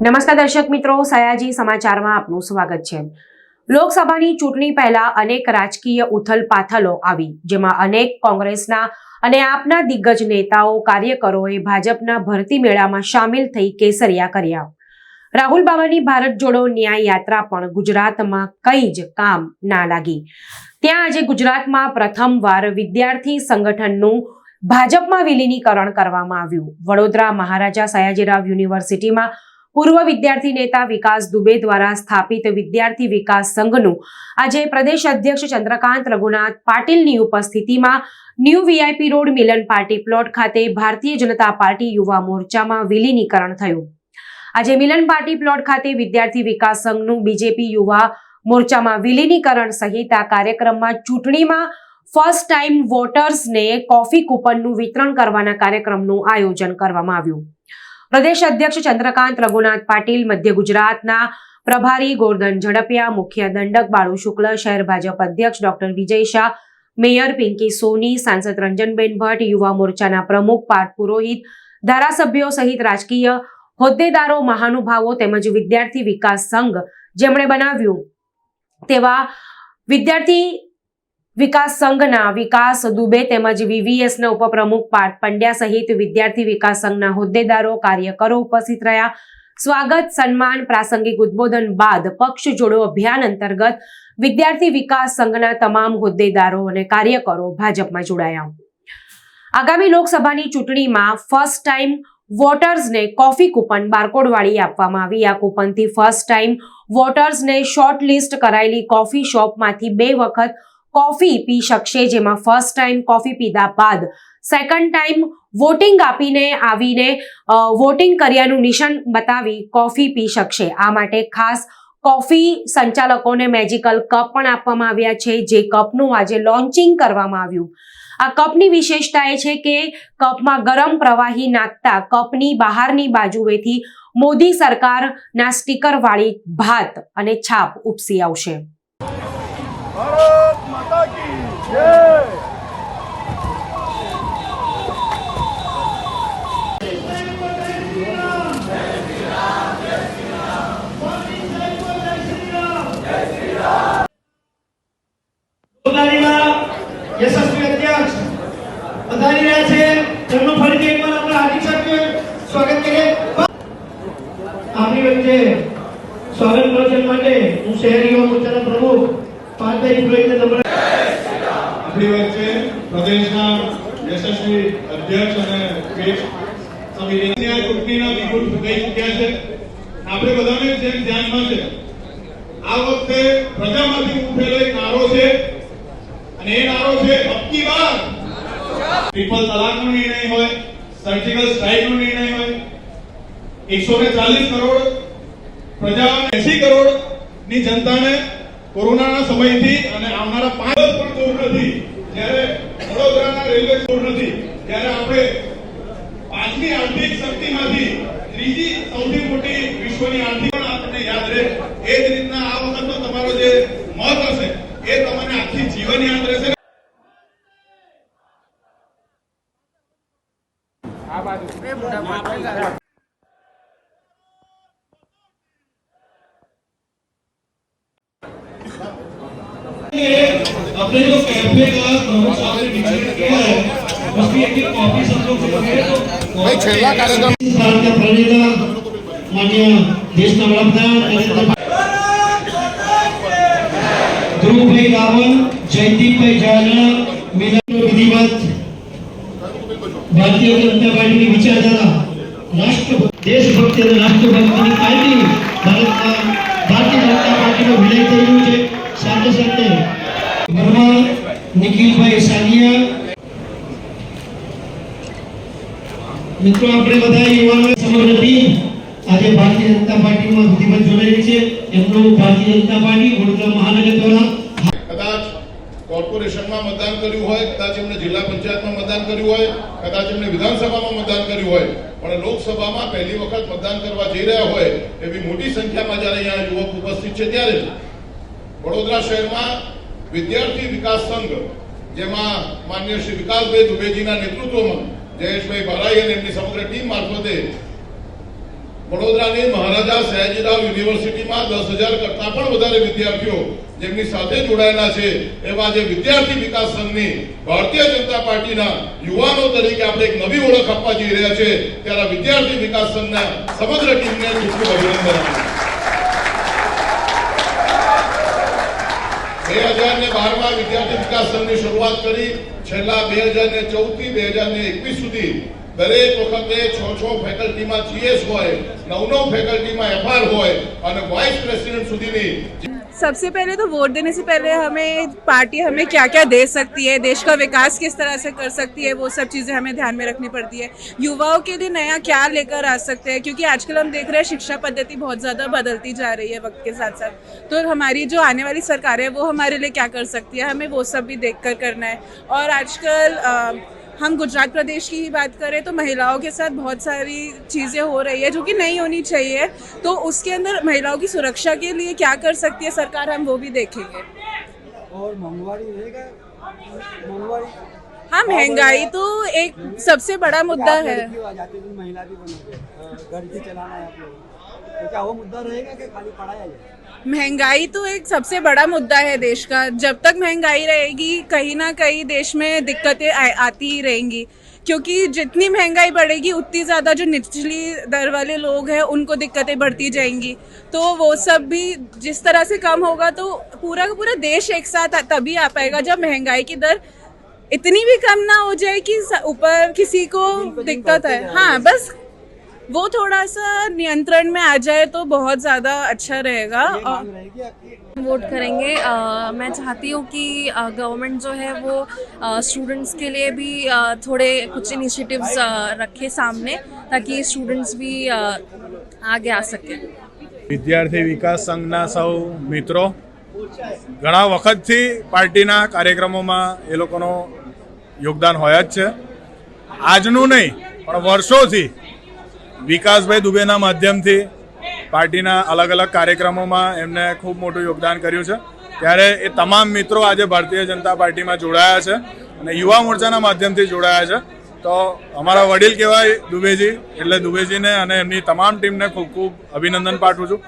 નમસ્કાર દર્શક મિત્રો, સયાજી સમાચારમાં આપનું સ્વાગત છે। લોકસભાની ચૂંટણી પહેલા અનેક રાજકીય ઉથલપાથલો આવી, જેમાં અનેક કોંગ્રેસના અને આપના દિગ્ગજ નેતાઓ કાર્યકરોએ ભાજપના ભરતી મેળામાં સામેલ થઈ કેસરિયા કર્યા। રાહુલ બાવાની ભારત જોડો ન્યાય યાત્રા પણ ગુજરાતમાં કંઈ જ કામ ના લાગી। ત્યાં આજે ગુજરાતમાં પ્રથમવાર વિદ્યાર્થી સંગઠનનું ભાજપમાં વિલીનીકરણ કરવામાં આવ્યું। વડોદરા મહારાજા સયાજીરાવ યુનિવર્સિટીમાં પૂર્વ વિદ્યાર્થી નેતા વિકાસ દુબે દ્વારા સ્થાપિત વિદ્યાર્થી વિકાસ સંઘનું આજે પ્રદેશ અધ્યક્ષ ચંદ્રકાંત રઘુનાથ પાટીલની ઉપસ્થિતિમાં ન્યૂ વીઆઈપી રોડ મિલન પાર્ટી પ્લોટ ખાતે ભારતીય જનતા પાર્ટી યુવા મોરચામાં વિલીનીકરણ થયું। આજે મિલન પાર્ટી પ્લોટ ખાતે વિદ્યાર્થી વિકાસ સંઘનું બીજેપી યુવા મોરચામાં વિલીનીકરણ સહિત આ કાર્યક્રમમાં ચૂંટણીમાં ફર્સ્ટ ટાઈમ વોટર્સને કોફી કૂપનનું વિતરણ કરવાના કાર્યક્રમનું આયોજન કરવામાં આવ્યું। પ્રદેશ અધ્યક્ષ ચંદ્રકાંત રઘુનાથ પાટીલ, મધ્ય ગુજરાતના પ્રભારી ગોરધન ઝડપિયા, મુખ્ય દંડક બાળુ શુક્લ, શહેર ભાજપ અધ્યક્ષ ડોક્ટર વિજય શાહ, મેયર પિંકી સોની, સાંસદ રંજનબેન ભટ્ટ, યુવા મોરચાના પ્રમુખ પાર્થ પુરોહિત, ધારાસભ્યો સહિત રાજકીય હોદ્દેદારો, મહાનુભાવો તેમજ વિદ્યાર્થી વિકાસ સંઘ જેમણે બનાવ્યું તેવા વિદ્યાર્થી વિકાસ સંઘના વિકાસ દુબે તેમજ વીવીએસના ઉપપ્રમુખ પાર્થ પંડ્યા સહિત વિદ્યાર્થી વિકાસ સંઘના હોદ્દેદારો, કાર્યકરો ઉપસ્થિત રહ્યા। સ્વાગત, સન્માન, પ્રાસંગિક ઉદ્બોધન બાદ પક્ષ જોડો અભિયાન અંતર્ગત વિદ્યાર્થી વિકાસ સંઘના તમામ હોદ્દેદારો અને કાર્યકરો ભાજપમાં જોડાયા। આગામી લોકસભાની ચૂંટણીમાં ફર્સ્ટ ટાઈમ વોટર્સને કોફી કૂપન બારકોડવાળી આપવામાં આવી। આ કૂપનથી ફર્સ્ટ ટાઈમ વોટર્સને શોર્ટ લિસ્ટ કરાયેલી કોફી શોપમાંથી 2 વખત કોફી પી શકશે, જેમાં ફર્સ્ટ ટાઈમ કોફી પીધા બાદ સેકન્ડ ટાઈમ વોટિંગ આપીને આવીને વોટિંગ કર્યાનું નિશાન બતાવી કોફી પી શકશે। આ માટે ખાસ કોફી સંચાલકોને મેજિકલ કપ પણ આપવામાં આવ્યા છે, જે કપનું આજે લોન્ચિંગ કરવામાં આવ્યું। આ કપની વિશેષતા એ છે કે કપમાં ગરમ પ્રવાહી નાખતા કપની બહારની બાજુએથી મોદી સરકારના સ્ટીકર વાળી ભાત અને છાપ ઉપસી આવશે। भारत माता की जय। यशस्वी अध्यक्ष पधारी રહ્યા છે, તેમનું ફરીથી એકવાર આપણે હાર્દિક સ્વાગત કરીએ। આપણી વચ્ચે સ્વાગત પ્રવચન માટે હું શહેરી યુવા મોરચાના પ્રમુખ પાર્થભાઈ પુરોહિતને નમ્ર આપણી વચ્ચે પ્રદેશના યશસ્વી અધ્યક્ષ અને પેજ સમિતિના ચૂંટણીના વિગુલ થઈ ચૂક્યા છે। આપણે બધાને જેમ ધ્યાનમાં છે, આ વખતે પ્રજામાંથી ઉઠેલો એક નારો છે અને એ નારો છે અબકી બાર। ટ્રિપલ તલાકનો નિર્ણય હોય, સર્જિકલ સ્ટ્રાઇકનો નિર્ણય હોય, 140 કરોડ પ્રજા, 80 કરોડ ની જનતાને કોરોનાના સમયથી અને આવનારા 5 વર્ષ પણ દૂર નથી, જ્યારે વડોદરાના રેલવે દૂર નથી, જ્યારે આપણે 5મી આર્થિક શક્તિમાંથી 3જી સૌથી મોટી વિશ્વની આર્થિક પણ આપણને યાદ રહે। એ જ રીતના આ વખતનો તમારો જે મત હશે એ તમને આખી જીવન યાદ રહેશે। આ બાજુ अपने जो कैफे का प्रमुख आपने विकसित किया है, उसकी एक कॉपी सब लोग से भाई छेला कार्यक्रम भारत के प्रणेता माननीय देशना वडाप्रधान ધ્રુવભાઈ રાવલ, જયદીપભાઈ ઝાલા, મિલનનો વિધિવત ભારતીય જનતા પાર્ટીની વિચારધારા, દેશભક્તિ અને રાષ્ટ્રભક્તિની પાર્ટી ભારતીય જનતા પાર્ટીનો વિલય થઈ રહ્યું છે। સાથે સાથે વર્મા નિખિલભાઈ સાનિયા, મિત્રો આપણે બધા યુવાનો સમગ્ર ટીમ આજે ભારતીય જનતા પાર્ટીમાં વિધિવત જોડાઈ છે। એમનું ભારતીય જનતા પાર્ટી વડોદરા મહાનગર દ્વારા કદાચ કોર્પોરેશનમાં મતદાન કર્યું હોય, કદાચ એમને જિલ્લા પંચાયતમાં મતદાન કર્યું હોય, કદાચ એમને વિધાનસભામાં મતદાન કર્યું હોય, પણ લોકસભામાં પહેલી વખત મતદાન કરવા જઈ રહ્યા હોય એવી મોટી સંખ્યામાં જ્યારે અહીંયા યુવક ઉપસ્થિત છે, ત્યારે વડોદરા શહેરમાં વિદ્યાર્થી વિકાસ સંઘ, જેમાં માનનીય શ્રી વિકાસભાઈ દુબેજીના નેતૃત્વમાં જયેશભાઈ બારાઈ અને એમની સમગ્ર ટીમ મારફતે વડોદરાની મહારાજા સયાજીરાવ યુનિવર્સિટીમાં 10,000 કરતા પણ વધારે વિદ્યાર્થીઓ જેમની સાથે જોડાયેલા છે એવા જે વિદ્યાર્થી વિકાસ સંઘની ભારતીય જનતા પાર્ટીના યુવાનો તરીકે આપણે એક નવી ઓળખ આપવા જઈ રહ્યા છે ત્યારે વિદ્યાર્થી વિકાસ સંઘના સમગ્ર ટીમને ખૂબ ખૂબ અભિનંદન. 2012માં વિદ્યાર્થી વિકાસ સંઘની શરૂઆત કરી. છેલ્લા 2014 થી 2021 સુધી દરેક વખતે 6 ફેકલ્ટીમાં જીએસ હોય, 9 ફેકલ્ટીમાં એફઆર હોય અને વાઇસ પ્રેસિडेंट સુધીની. सबसे पहले तो वोट देने से पहले हमें पार्टी हमें क्या क्या दे सकती है, देश का विकास किस तरह से कर सकती है, वो सब चीज़ें हमें ध्यान में रखनी पड़ती है. युवाओं के लिए नया क्या लेकर आ सकते हैं, क्योंकि आजकल हम देख रहे हैं शिक्षा पद्धति बहुत ज़्यादा बदलती जा रही है वक्त के साथ साथ. तो हमारी जो आने वाली सरकार है वो हमारे लिए क्या कर सकती है, हमें वो सब भी देख कर करना है. और आजकल हम गुजरात प्रदेश की ही बात करें तो महिलाओं के साथ बहुत सारी चीज़ें हो रही है जो कि नहीं होनी चाहिए. तो उसके अंदर महिलाओं की सुरक्षा के लिए क्या कर सकती है सरकार, हम वो भी देखेंगे. और महंगाई रहेगा, महंगाई हाँ, महंगाई तो एक सबसे बड़ा मुद्दा है. महिला भी बनोगे, घर भी चलाना है आप लोगों को, तो क्या वो मुद्दा रहेगा कि खाली पढ़ाया जाए? महंगाई तो एक सबसे बड़ा मुद्दा है देश का. जब तक महंगाई रहेगी कहीं ना कहीं देश में दिक्कतें आती ही रहेंगी, क्योंकि जितनी महंगाई बढ़ेगी उतनी ज़्यादा जो निचली दर वाले लोग हैं उनको दिक्कतें बढ़ती जाएंगी. तो वो सब भी जिस तरह से कम होगा तो पूरा का पूरा देश एक साथ तभी आ पाएगा जब महंगाई की दर इतनी भी कम ना हो जाए कि ऊपर किसी को दिक्कत है. हाँ, बस वो थोड़ा सा नियंत्रण में आ जाए तो बहुत ज़्यादा अच्छा रहेगा. और वोट करेंगे. मैं चाहती हूँ कि गवर्नमेंट जो है वो स्टूडेंट्स के लिए भी थोड़े कुछ इनिशिएटिव्स रखे सामने, ताकि स्टूडेंट्स भी आगे आ सके. વિદ્યાર્થી વિકાસ સંઘના સૌ મિત્રો ઘણા વખતથી પાર્ટીના કાર્યક્રમોમાં એ લોકોનો યોગદાન હોય જ છે. આજનું નહીં પણ વર્ષોથી વિકાસભાઈ દુબેના માધ્યમથી પાર્ટીના અલગ અલગ કાર્યક્રમોમાં એમને ખૂબ મોટું યોગદાન કર્યું છે. ત્યારે એ તમામ મિત્રો આજે ભારતીય જનતા પાર્ટીમાં જોડાયા છે અને યુવા મોરચાના માધ્યમથી જોડાયા છે. તો અમારા વડીલ કહેવાય દુબેજી, એટલે દુબેજીને અને એમની તમામ ટીમને ખૂબ ખૂબ અભિનંદન પાઠવું છું.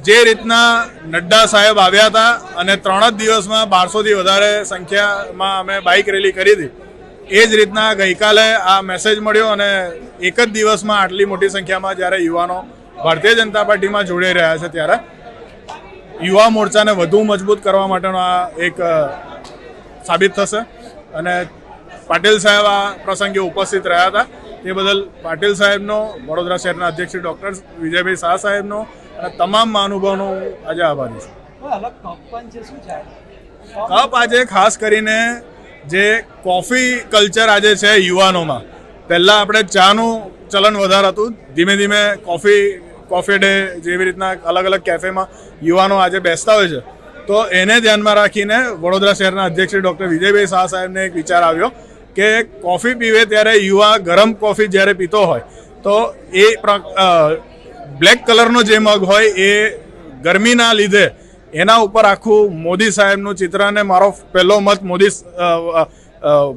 જે રીતના નડ્ડા સાહેબ આવ્યા હતા અને 3 જ દિવસમાં 1200થી વધારે સંખ્યામાં અમે બાઇક રેલી કરી હતી, એ જ રીતના ગઈકાલે આ મેસેજ મળ્યો અને એક જ દિવસમાં આટલી મોટી સંખ્યામાં જ્યારે યુવાનો ભારતીય જનતા પાર્ટીમાં જોડાઈ રહ્યા છે ત્યારે યુવા મોરચાને વધુ મજબૂત કરવા માટેનો આ એક સાબિત થશે. અને પાટીલ સાહેબ આ પ્રસંગે ઉપસ્થિત રહ્યા હતા તે બદલ પાટીલ સાહેબનો, વડોદરા શહેરના અધ્યક્ષ ડૉક્ટર વિજયભાઈ શાહ સાહેબનો અને તમામ મહાનુભાવનો આજે આભારી છું. અલગ કપ પણ છે, શું છે કપ આજે ખાસ કરીને જે કોફી કલ્ચર આજે છે યુવાનોમાં, પહેલાં આપણે ચાનું ચલન વધારે હતું, ધીમે ધીમે કોફી ડે જેવી રીતના અલગ અલગ કેફેમાં યુવાનો આજે બેસતા હોય છે. તો એને ધ્યાનમાં રાખીને વડોદરા શહેરના અધ્યક્ષ ડૉક્ટર વિજયભાઈ શાહ સાહેબને એક વિચાર આવ્યો કે કોફી પીવે ત્યારે યુવા ગરમ કોફી જ્યારે પીતો હોય તો એ બ્લેક કલરનો જે મગ હોય એ ગરમીના લીધે એના ઉપર આખું મોદી સાહેબનું ચિત્ર, અને મારો પહેલો મત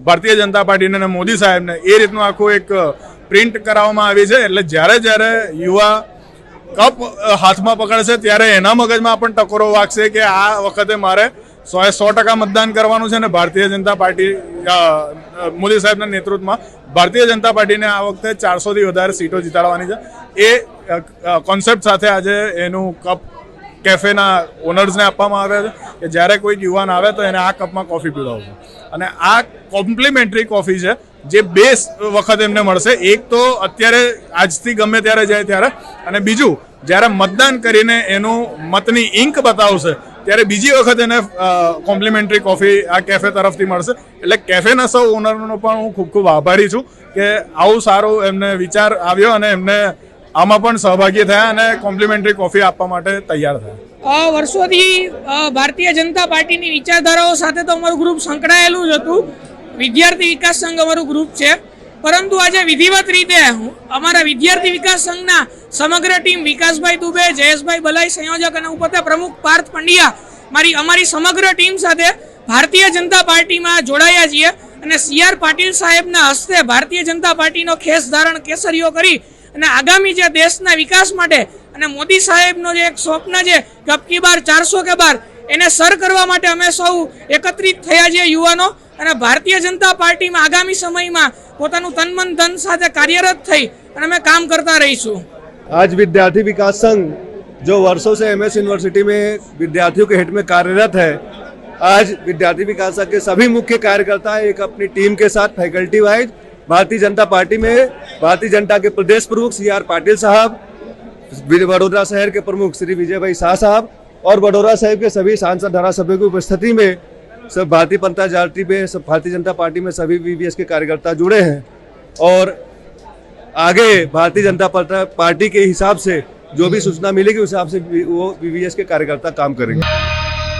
ભારતીય જનતા પાર્ટીને અને મોદી સાહેબને એ રીતનું આખું એક પ્રિન્ટ કરાવવામાં આવી છે. એટલે જ્યારે જ્યારે યુવા કપ હાથમાં પકડશે ત્યારે એના મગજમાં પણ ટકોરો વાગશે કે આ વખતે મારે 100% મતદાન કરવાનું છે અને ભારતીય જનતા પાર્ટી મોદી સાહેબના નેતૃત્વમાં ભારતીય જનતા પાર્ટીને આ વખતે 400થી વધારે સીટો જીતાડવાની છે. એ કોન્સેપ્ટ સાથે આજે એનું કપ કેફેના ઓનર્સને આપવામાં આવે છે કે જ્યારે કોઈક યુવાન આવે તો એને આ કપમાં કોફી પીવડાવશે. અને આ કોમ્પ્લિમેન્ટરી કોફી છે જે 2 વખત એમને મળશે. એક તો અત્યારે આજથી ગમે ત્યારે જાય ત્યારે, અને બીજું જ્યારે મતદાન કરીને એનું મતની ઇંક બતાવશે ત્યારે બીજી વખત એને કોમ્પ્લિમેન્ટરી કોફી આ કેફે તરફથી મળશે. એટલે કેફેના સૌ ઓનરનો પણ હું ખૂબ ખૂબ આભારી છું કે આવું સારું એમને વિચાર આવ્યો અને એમને આમાં પણ સહભાગી થયા અને કોમ્પ્લિમેન્ટરી કોફી આપવા માટે તૈયાર થયા. વર્ષોથી ભારતીય જનતા પાર્ટીની વિચારધારાઓ સાથે તો અમારું ગ્રુપ સંકળાયેલું જ હતું. વિદ્યાર્થી વિકાસ સંઘ અમારું ગ્રુપ છે, પરંતુ આજે વિધિવત રીતે અમારા વિદ્યાર્થી વિકાસ સંઘના સમગ્ર ટીમ, વિકાસભાઈ દુબે, જયેશભાઈ બલાઈ સંયોજક અને હું પોતે પ્રમુખ પાર્થ પંડ્યા, અમારી સમગ્ર ટીમ સાથે ભારતીય જનતા પાર્ટીમાં જોડાયા છીએ. અને CR પાટીલ સાહેબના હસ્તે ભારતીય જનતા પાર્ટીનો ખેસ ધારણ કેસરીઓ કરી અને આગામી જે દેશના વિકાસ માટે અને મોદી સાહેબનો જે એક સ્વપ્ન છે કે અબ કી બાર 400 કે બાર એને સર કરવા માટે અમે સૌ એકત્રિત થયા છીએ યુવાનો, અને ભારતીય જનતા પાર્ટીમાં આગામી સમયમાં પોતાનું તન મન ધન સાથે કાર્યરત થઈ અને અમે કામ કરતા રહીશું। आज विद्यार्थी विकास संघ जो वर्षों से एमएस यूनिवर्सिटी में विद्यार्थियों के हित में कार्यरत है, आज विद्यार्थी विकास संघ के सभी मुख्य कार्यकर्ता एक अपनी टीम के साथ faculty wise Bharatiya Janata party में भारतीय जनता के प्रदेश प्रमुख CR पाटिल साहब, वडोदरा शहर के प्रमुख श्री विजय भाई शाह साहब और वडोदरा शहर के सभी सांसद धारासभ्यों की उपस्थिति में सब भारतीय जनता पार्टी में सब भारतीय जनता पार्टी में सभी VVS के कार्यकर्ता जुड़े हैं और आगे भारतीय जनता पार्टी के हिसाब से जो भी सूचना मिलेगी उस हिसाब से वो VVS के कार्यकर्ता काम करेंगे।